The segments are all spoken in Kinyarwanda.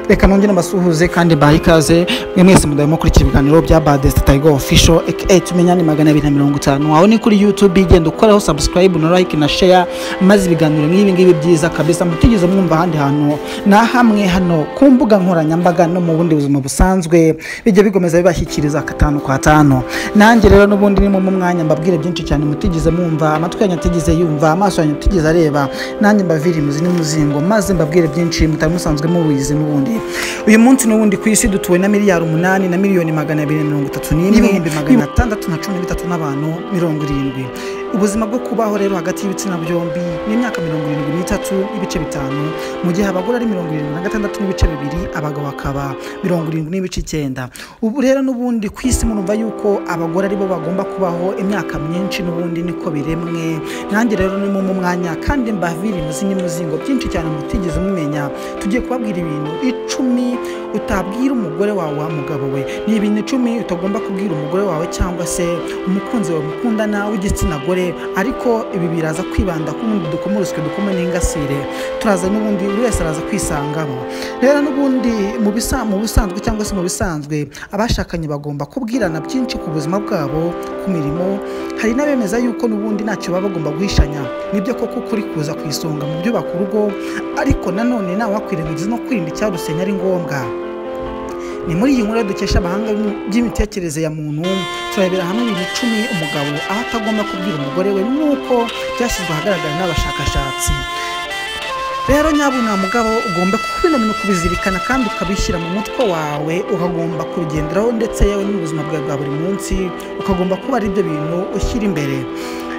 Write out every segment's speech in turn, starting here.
reka nongere mbasuhuze kandi baha ikaze mwese mudahemo kuri ibiganiro bya Baddest Tiger Official tumenyane 250 aho ni kuri YouTube igenda ukoraho subscribe na like na share maze ibiganiro ngibi byiza kabisa mutigeze mwumva handi hano na hamwe hano ku mbuga nkoranyambaga no mu bundi buzima busanzwe bijye bigomeza bibashyikiriza 5 kwa 5 nanjye rero n'ubundi ni mu mwanya mbabwire byinshi cyane mutigeze mwumva amatwi yanyu atigeze yumva amaso yanyu atigeze areba nanjye mbavira imuzi n'umuzingo maze mbabwire byinshi mutari musanzwe mubizi n'ubundi uyu munsi n'ubundi ku isi dutuwe na miliyari 8 na miliyoni 231,613 n'abantu 70. Ubuzima bwo kubaho rero hagati y'ibitsina byombi ni myaka 73 n'ibice 5 mu gihe abagore ari 76 n'ibice 2 abagabo bakaba 70 n'ibice 9. Ubu rero n'ubundi ku isi murumva yuko abagore ari bo bagomba kubaho imyaka myinshi n'ubundi niko biremwe. Nanjye rero ni mu mwanya kandi mbavira imuzi n'umuzingo byinshi cyane mutigeze mumenya. Tugiye kubabwira ibintu 10 utabwira umugore wawe wa mugabo we, ni ibintu 10 utagomba kubwira umugore wawe cyangwa se umukunzi wawe mukundana w'igitsina gore, ariko ibi biraza kwibanda ku mundi dukomuruswe dukomene ingasire turaza n'ubundi buri wese araza kwisangamo. Rero n'ubundi mu busanzwe cyangwa se mu bisanzwe abashakanye bagomba kubwirana byinshi ku buzima bwabo, ku mirimo. Hari n'abemeza yuko n'ubundi ntacyo baba bagomba guhishanya, nibyo koko kuri kuza kwisonga mu byo bakurugo, ariko nanone nawe wakwirengagiza no kwirinda icyarusenya ari ngombwa. Ni muri iyi nkuru dukesha abahanga by'imitekerereze ya muntu turabera hamwe ibintu 10 umugabo aho atagomba kubwira umugore we nuko byashyizwe ahagaragara n'abashakashatsi. Rero nyabuna mugabo ugomba kubinamenya kubizirikana kandi ukabishyira mu mutwe wawe, ukagomba kubigenderaho ndetse yewe n'ubuzima bwawe bwa buri munsi ukagomba kuba ari byo bintu ushyira imbere.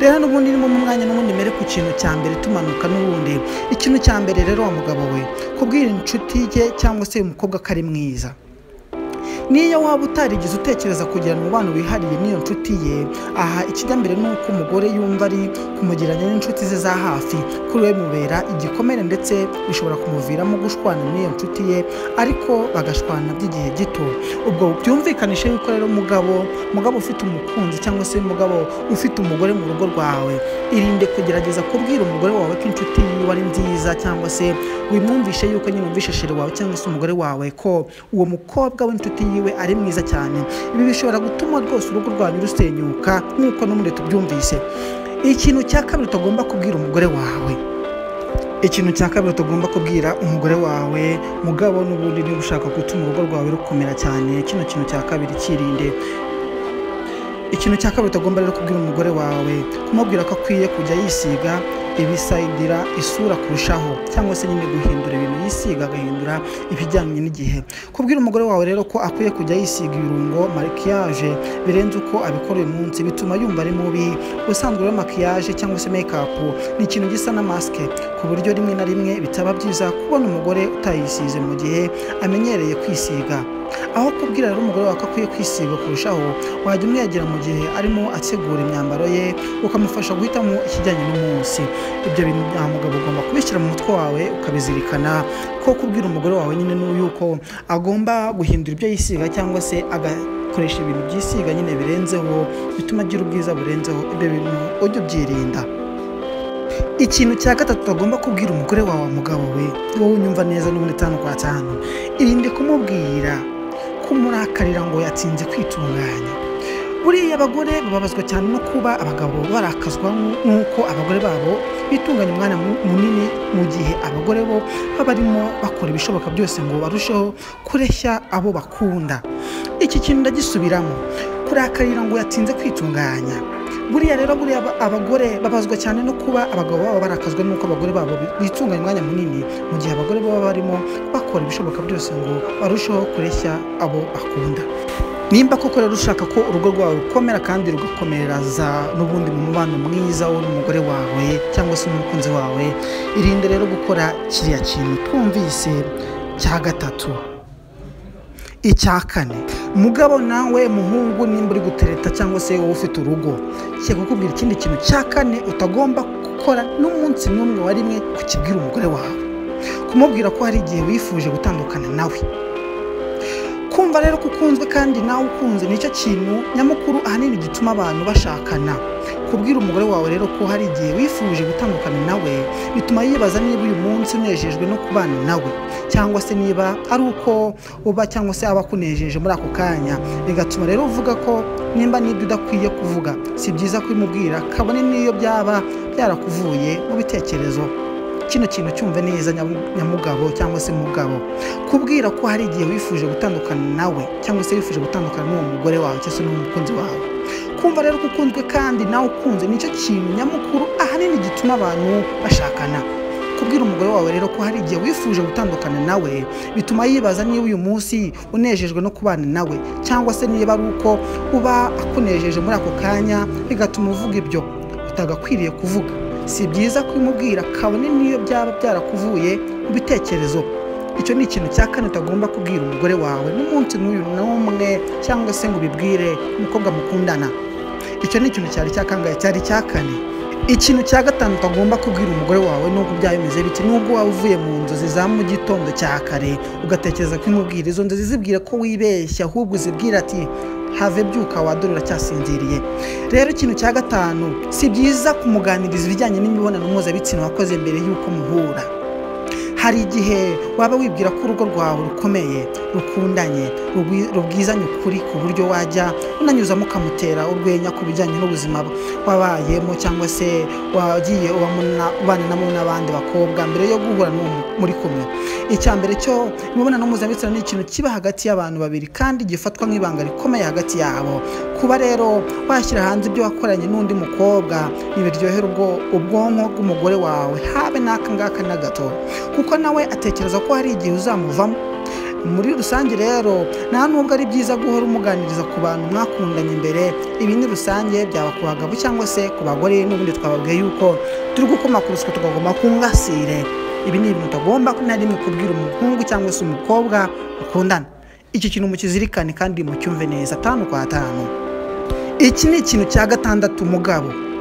Rero n'ubundi ni mu mwanya n'ubundi mere ku kintu cya mbere tumanuka n'ubundi ikintu cya mbere rero wa mugabo we kubwira inshuti ye cyangwa se umukobwa ko ari mwiza. Niyo waba utarigeze utekereza kugirana umubano wihariye n'iyo nshuti ye, aha ikijya mbere nuko umugore yumva ari kumugirana n'inshuti ze za hafi kuri we mubera igikomere ndetse bishobora kumuviramo gushwana n'iyo nshuti ye, ariko bagashwana by'igihe gito. Ubwo byumvikanisha yuko rero mugabo ufite umukunzi cyangwa se mugabo ufite umugore mu rugo rwawe, irinde kugerageza kubwira umugore wawe ko inshuti yiwe ari nziza cyangwa se wimwumvishe yuko nyine umvishe shere wawe cyangwa se umugore wawe ko uwo mukobwa w'inshuti yiwe ari mwiza cyane. Ibi bishobora gutuma rwose urugo rwanyu rusenyuka nk'uko n'umundi tubyumvise. Ikintu cya kabiri utagomba kubwira umugore wawe, mugabo n'ubundi niba ushaka gutuma urugo rwawe rukomera cyane, kino kintu cya kabiri kirinde. Ikintu cya kabiri utagomba rero kubwira umugore wawe, kumubwira ko akwiye kujya yisiga ibisaidira isura kurushaho cyangwa se nyine guhindura ibintu yisiga agahindura ibijyanye n'igihe. Kubwira umugore wawe rero ko akwiye kujya yisiga ibirungo maquillage birenze uko abikora uyu munsi bituma yumva ari mubi. Ubusanzwe rero maquillage cyangwa se makeup ni ikintu gisa na mask, ku buryo rimwe na rimwe bitaba byiza kubona umugore utayisize mu gihe amenyereye kwisiga. Aho kubwira rero umugore wawe ko akwiye kwisiga kurushaho, wajya umwegera mu gihe arimo ategura imyambaro ye ukamufasha guhitamo ikijyanye n'umunsi. Ibyo bintu bya mugabo ugomba kubishyira mu mutwe wawe ukabizirikana ko kubwira umugore wawe nyine n'uko agomba guhindura ibyo yisiga cyangwa se agakoresha ibintu byisiga nyine birenzeho bituma agira ubwiza burenzeho. Ibyo bintu ujye ubyirinda. Ikintu cya gatatu utagomba kubwira umugore wawe mugabo we, wowe unyumva neza n'ubundi 5 kwa 5, irinde kumubwira kumurakarira ngo yatsinze kwitunganya. Buriya abagore bababazwa cyane no kuba abagabo barakazwa nk'uko abagore babo bitunganya umwanya munini mu gihe abagore bo barimo bakora ibishoboka byose ngo barusheho kureshya abo bakunda. Iki kintu ndagisubiramo, kurakarira ngo yatsinze kwitunganya. Buriya abagore babazwa cyane no kuba abagabo babo barakazwa nuko abagore babo bitunganya umwanya munini mu gihe abagore babo barimo bakora ibishoboka byose ngo barusheho kureshya abo bakunda. Nimba koko rero ushaka ko urugo rwawe rukomera kandi rugakomereza n'ubundi mu mubano mwiza wo n'umugore wawe cyangwa se n'umukunzi wawe, irinde rero gukora kiriya kintu twumvise cya gatatu. Icya kane, mugabo nawe muhungu nimba uri gutereta cyangwa se wowe ufite urugo, cyo kukubwira ikindi kintu cya kane utagomba gukora n'umunsi n'umwe wa rimwe kukibwira umugore wawe, kumubwira ko hari igihe wifuje gutandukana nawe. Kumva rero kukunzwe kandi nawe ukunze nicyo kintu nyamukuru ahanini gituma abantu bashakana. kubwira umugore wawe rero ko hari igihe wifuje gutandukana nawe bituma yibaza niba uyu munsi unejejwe no kubana nawe, cyangwa se niba ari uko uba cyangwa se aba akunejeje muri ako kanya, bigatuma rero uvuga ko nimba n'ibyo udakwiye kuvuga si byiza kubimubwira, kabone n'iyo byaba byarakuvuye mu bitekerezo. Kino kintu cyumve neza nyamugabo cyangwa se mugabo, kubwira ko hari igihe wifuje gutandukana nawe cyangwa se wifuje gutandukana n'uwo mugore wawe cyangwa se n'umukunzi wawe. Kumva rero ko ukunzwe kandi nawe ukunze nicyo kintu nyamukuru ahanini gituma abantu bashakana. Kubwira umugore wawe rero ko hari igihe wifuje gutandukana nawe bituma yibaza niba uyu munsi unejejwe no kubana nawe, cyangwa se niba ari uko uba akunejeje muri ako kanya, bigatuma uvuga ibyo utagakwiriye kuvuga. Si byiza kubimubwira kabone n'iyo byaba byarakuvuye mu bitekerezo. Icyo ni ikintu cya kane utagomba kubwira umugore wawe n'umunsi n'uyu n'umwe, cyangwa se ngo ubibwire umukobwa mukundana. Icyo ni ikintu cyari cyakangaye, cyari cya kane. Ikintu cya gatanu utagomba kubwira umugore wawe nubwo byaba bimeze bite, nubwo waba uvuye mu nzozi za mu gitondo cya kare ugatekereza kwimubwira izo nzozi, zibwire ko wibeshya, ahubwo uzibwira ati have byuka wadorora cyasinziriye. Rero ikintu cya gatanu, si byiza kumuganiriza ibijyanye n'imibonano mpuzabitsina wakoze mbere y'uko muhura. Hari igihe waba wibwira ko urugo rwawe rukomeye, rukundanye, rubwizanye ukuri ku buryo wajya unanyuzamo ukamutera urwenya ku bijyanye n'ubuzima wabayemo, cyangwa se wagiye ubanamo n'abandi bakobwa mbere yo guhura muri kumwe. Icya mbere cyo, imibonano mpuzabitsina ni ikintu kiba hagati y'abantu babiri kandi gifatwa nk'ibanga rikomeye hagati yabo. Kuba rero washyira hanze ibyo wakoranye n'undi mukobwa ntibiryohera ubwonko bw'umugore wawe habe n'aka ngaka na gato, kuko nawe atekereza ko hari igihe uzamuvamo. Muri rusange rero nta nubwo ari byiza guhora umuganiriza ku bantu mwakundanye imbere. Ibi ni rusange, byaba ku bagabo cyangwa se ku bagore. N'ubundi twababwiye yuko turi gukoma ku rusyo tukagomba kungasire. Ibi ni ibintu utagomba na rimwe kubwira umuhungu cyangwa se umukobwa mukundana. Iki kintu mukizirikane kandi mucyumve neza 5 kwa 5. Iki ni ikintu cya gatandatu,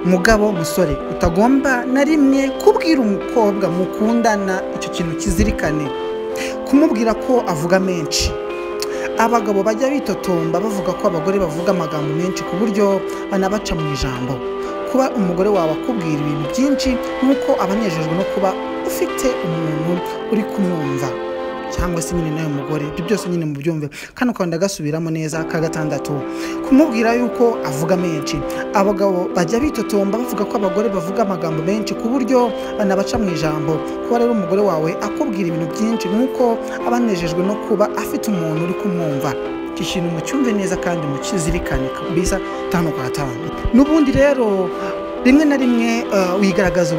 mugabo musore, utagomba na rimwe kubwira umukobwa mukundana. Icyo kintu kizirikane, kumubwira ko avuga menshi. Abagabo bajya bitotomba bavuga ko abagore bavuga amagambo menshi ku buryo banabaca mu ijambo. Kuba umugore wawe akubwira ibintu byinshi nuko abanejejwe no kuba ufite umuntu uri kumwumva, cyangwa se nyine nawe mugore. Ibyo byose nyine mu byumve kandi ukanda gasubiramo neza. Ka gatandatu, kumubwira yuko avuga menshi. Abagabo bajya bitotomba bavuga ko abagore bavuga amagambo menshi ku buryo banabaca mu ijambo. Kuba rero umugore wawe akubwira ibintu byinshi nuko abanejejwe no kuba afite umuntu uri kumwumva. Iki kintu mucyumve neza kandi mukizirikane kabisa 5 kwa 5. N'ubundi rero rimwe na rimwe wigaragaza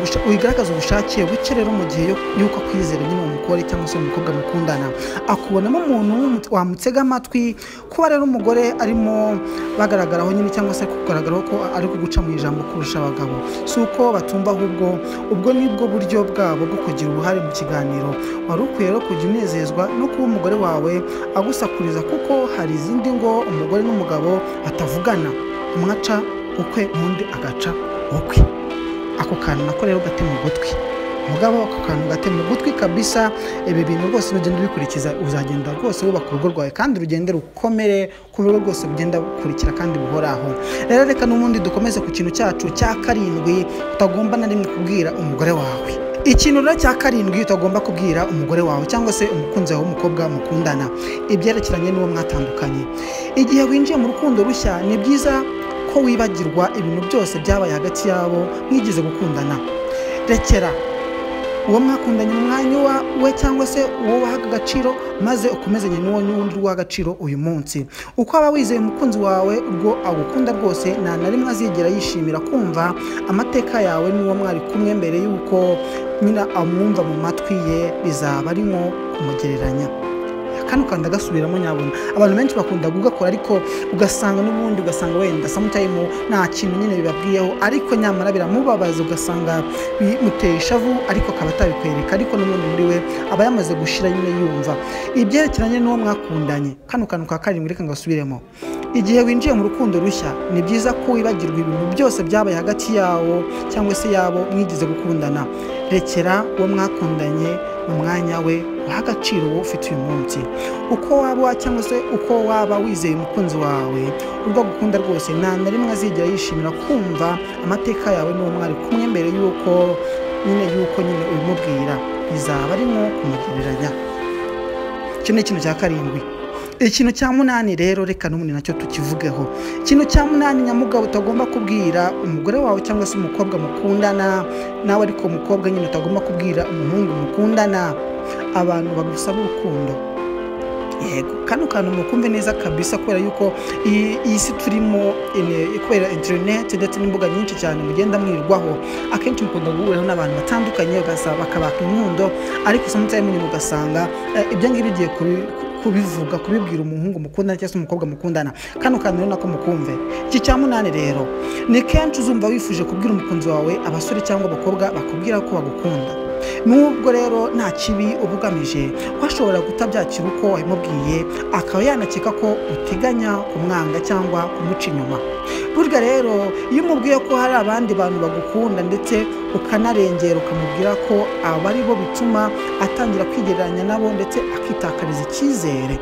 ubushake buke rero mu gihe yuko akwizera nyine umukore cyangwa se umukobwa mukundana, akubonamo umuntu wamutega amatwi. Kuba rero umugore arimo bagaragaraho nyine cyangwa se kugaragaraho ko ari kuguca mu ijambo kurusha abagabo, si uko batumva, ahubwo ubwo nibwo buryo bwabo bwo kugira uruhare mu kiganiro. Wari ukwiye rero kujya unezezwa no kuba umugore wawe agusakuriza, kuko hari izindi ngo umugore n'umugabo batavugana, umwe aca ukwe undi agaca ukwe. Ako kantu nako rero gate mu gutwi, mugabo ako kantu gate mu gutwi kabisa. Ibi bintu rwose nugenda ubikurikiza uzagenda rwose wubaka urugo rwawe kandi urugende rukomere ku rugo rwose bugenda bukurikira kandi buhoraho. Rero reka n'ubundi dukomeze ku kintu cyacu cya 7 utagomba na rimwe kubwira umugore wawe. Ikintu rero cya 7 utagomba kubwira umugore wawe cyangwa se umukunzi wawe w'umukobwa mukundana, ibyerekeranye n'uwo mwatandukanye. Igihe winjiye mu rukundo rushya, ni byiza ko wibagirwa ibintu byose byabaye hagati yabo mwigize gukundana. Rekera uwo mwakundanye mu mwanya we cyangwa se uwo wahaga agaciro, maze ukomezanye n'uwo n'undi w'agaciro uyu munsi. Uko aba wizeye umukunzi wawe urwo agukunda rwose, nta na rimwe azigera yishimira kumva amateka yawe n'uwo mwari kumwe mbere y'uko nyina amwumva mu matwi ye. Bizaba ari nko kumugereranya. Kano kanda gasubiramo nyabona. Abantu benshi bakunda gukora ariko ugasanga n'ubundi wenda sometime nta kintu nyine bibabwiyeho, ariko nyamara biramubabaza, ugasanga bimuteye ishavu ariko akaba atabikwereka, ariko n'ubundi muri we aba yamaze gushira nyine yumva ibyerekeranye n'uwo mwakundanye. Kano kantu ka 7 reka ngasubiremo. igihe winjiye mu rukundo rushya ni byiza ko wibagirwa ibintu byose byabaye hagati yawo cyangwa se yabo mwigize gukundana. Rekera uwo mwakundanye mu mwanya we, uha agaciro wowe ufite uyu munsi. Uko waba cyangwa se uko waba wizeye umukunzi wawe urwo gukunda rwose, nta na rimwe azigera yishimira kumva amateka yawe n'uwo mwari kumwe mbere y'uko nyine ubimubwira. Bizaba ari nko kumugereranya. Icyo ni ikintu cya karindwi. Ikintu cya munani rero reka n'ubundi nacyo tukivugeho. Ikintu cya munani nyamugabo utagomba kubwira umugore wawe cyangwa se umukobwa mukundana, nawe ariko umukobwa nyine utagomba kubwira umuhungu mukundana, abantu bagusaba urukundo. Yego, kano kantu mukumve neza kabisa, kubera yuko iyi si turimo kubera internet ndetse n'imbuga nyinshi cyane mugenda mwirwaho, akenshi mukunda guhuriraho n'abantu batandukanye bakabaka inkundo, ariko sometimes nyine ugasanga ibyo ngibyo bigiye kubibwira umuhungu mukundana cyangwa se umukobwa mukundana. Kano kantu rero nako mukumve. Iki cya munani rero, ni kenshi uzumva wifuje kubwira umukunzi wawe abasore cyangwa abakobwa bakubwira ko bagukunda. Nubwo rero nta kibi ubugamije, washobora kutabyakira uko wabimubwiye, akaba yanakeka ko uteganya kumwanga cyangwa kumuca inyuma. Burya rero iyo umubwiye ko hari abandi bantu bagukunda ndetse ukanarengera ukamubwira ko aba ari bo bituma atangira kwigereranya nabo ndetse akitakariza icyizere.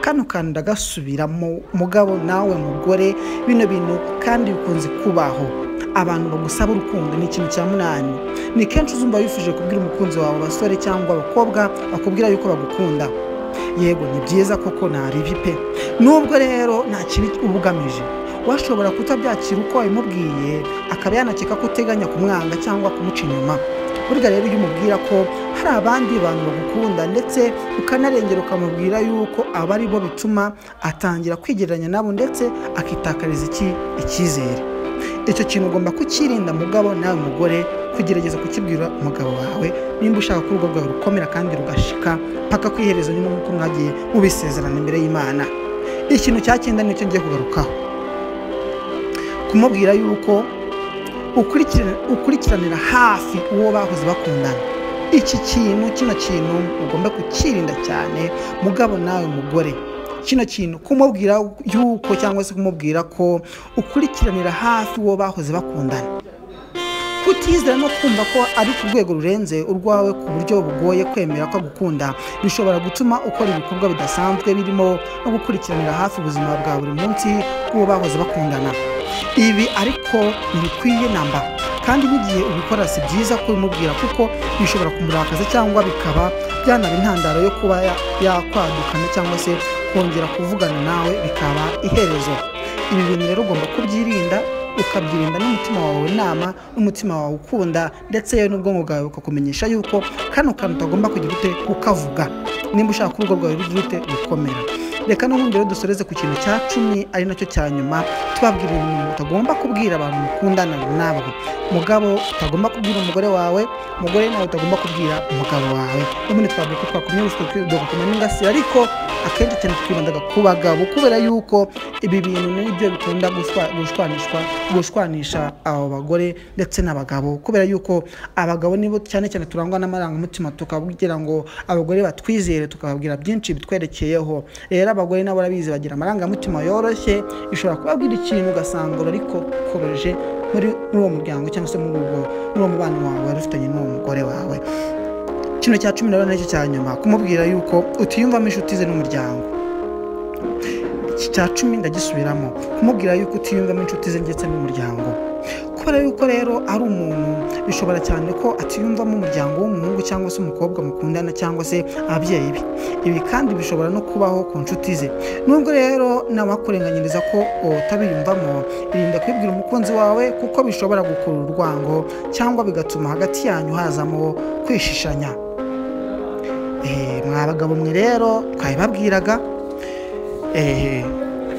Kano kantu ndagasubiramo mugabo nawe mugore, bino bintu kandi bikunze kubaho. Abantu bagusaba urukundo ni ikintu cya munani. Ni kenshi uzumva wifuje kubwira umukunzi wawe abasore cyangwa abakobwa bakubwira yuko bagukunda. Yego, ni byiza koko naribi pe. Nubwo rero nta kibi ubugamije, washobora kutabyakira uko wabimubwiye, akaba yanakeka ko uteganya kumwanga cyangwa kumuca inyuma. Burya rero iyo umubwira ko hari abandi bantu bagukunda ndetse ukanarengera ukamubwira yuko aba ari bo bituma atangira kwigereranya nabo ndetse akitakariza icyizere. Icyo kintu ugomba kukirinda mugabo nawe mugore, kugerageza kukibwira umugabo wawe nimba ushaka ko urugo rwawe rukomera kandi rugashika paka kwihereza nyuma nk'uko mwagiye mubisezerana imbere y'Imana. Ikintu cya cyenda nicyo ngiye kugarukaho, kumubwira yuko ukurikiranira hafi uwo bahoze bakundana. Kino kintu ugomba kukirinda cyane mugabo nawe mugore. Kino kintu kumubwira yuko cyangwa se kumubwira ko ukurikiranira hafi uwo bahoze bakundana, kutizera no kumva ko ari ku rwego rurenze urwawe ku buryo bugoye kwemera ko agukunda, bishobora gutuma ukora ibikorwa bidasanzwe birimo no gukurikiranira hafi ubuzima bwa buri munsi bw'uwo bahoze bakundana. Ibi ariko ntibikwiye namba, kandi n'igihe ubikora si byiza kubimubwira kuko bishobora kumurakaza cyangwa bikaba byanaba intandaro yo kuba yakwadukana cyangwa se kongera kuvugana nawe bikaba iherezo. Ibi bintu rero ugomba kubyirinda, ukabyirinda n'umutima wawe nama n'umutima wawe ukunda, ndetse yewe n'ubwonko bwawe bukakumenyesha yuko kano kantu utagomba kugira ute kukavuga nimba ushaka ko urugo rwawe rugira ute rukomera. Reka n'ubundi rero dusoreze ku kintu cya 10 ari nacyo cya nyuma, tubabwira ibintu utagomba kubwira abantu mukundana nabo. Mugabo utagomba kubwira umugore wawe, umugore nawe utagomba kubwira umugabo wawe. Ubundi twavuga ko twakumye dogakoma n'ingasi, ariko akenshi cyane twibandaga ku bagabo kubera yuko ibi bintu nibyo bikunda gushwanisha abo bagore ndetse n'abagabo, kubera yuko abagabo nibo cyane cyane turangwa n'amarangamutima, tukabwira ngo abagore batwizere, tukababwira byinshi bitwerekeyeho. Rero abagore nabo barabizi, bagira amarangamutima yoroshye, ishobora kubabwira ikintu ugasanga ariko kobeje muri uwo muryango cyangwa se muri uwo mubano wawe wari ufitanye n'uwo mugore wawe. Kino cya 10 rero nacyo cya nyuma, kumubwira yuko utiyumvamo inshuti ze n'umuryango. Iki cya 10 ndagisubiramo, kumubwira yuko utiyumvamo inshuti ze ndetse n'umuryango. Kubera yuko rero ari umuntu bishobora cyane ko atiyumvamo umuryango w'umuhungu cyangwa se umukobwa mukundana cyangwa se ababyeyi be. Ibi kandi bishobora no kubaho ku nshuti ze. Nubwo rero nabakurenganyiriza ko utabiyumvamo, irinda kwibwira umukunzi wawe kuko bishobora gukurura urwango cyangwa bigatuma hagati yanyu hazamo kwishishanya. Mwabagabo mwe rero twabibabwiraga,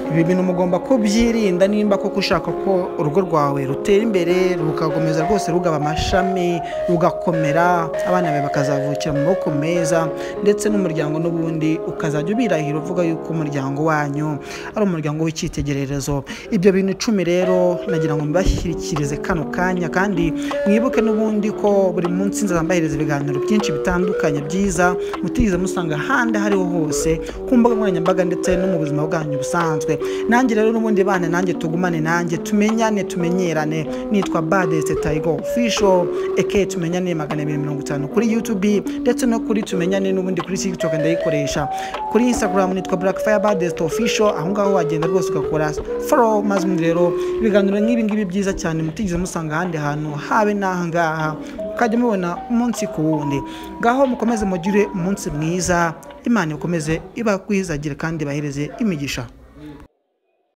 ibi bintu mugomba kubyirinda nimba koko ushaka ko urugo rwawe rutera imbere rukakomeza rwose rugaba amashami rugakomera, abana bawe bakazavukira mu maboko meza, ndetse n'umuryango n'ubundi ukazajya ubirahira uvuga yuko umuryango wanyu ari umuryango w'icyitegererezo. Ibyo bintu 10 rero nagira ngo mbashyikirize kano kanya, kandi mwibuke n'ubundi ko buri munsi nzambahereza ibiganiro byinshi bitandukanye byiza mutize musanga ahandi hariho hose ku mbuga nkoranyambaga ndetse no mu buzima bwanyu busanzwe. nanjye rero n'ubundi bana nanjye tugumane nanjye tumenyane tumenyerane nitwa Baddest Tiger Official eke tumenyane 250 kuri YouTube ndetse no kuri tumenyane n'ubundi kuri TikTok ndayikoresha kuri Instagram nitwa Blackfire Baddest Official aho ngaho wagenda rwose ugakora follow maze rero ibiganiro nk'ibi ngibi byiza cyane mutigeze musanga ahandi hantu habe n'aha ngaha ukajya mubona umunsi ku wundi ngaho mukomeze mugire umunsi mwiza Imana ikomeze ibakwizagira kandi bahereze imigisha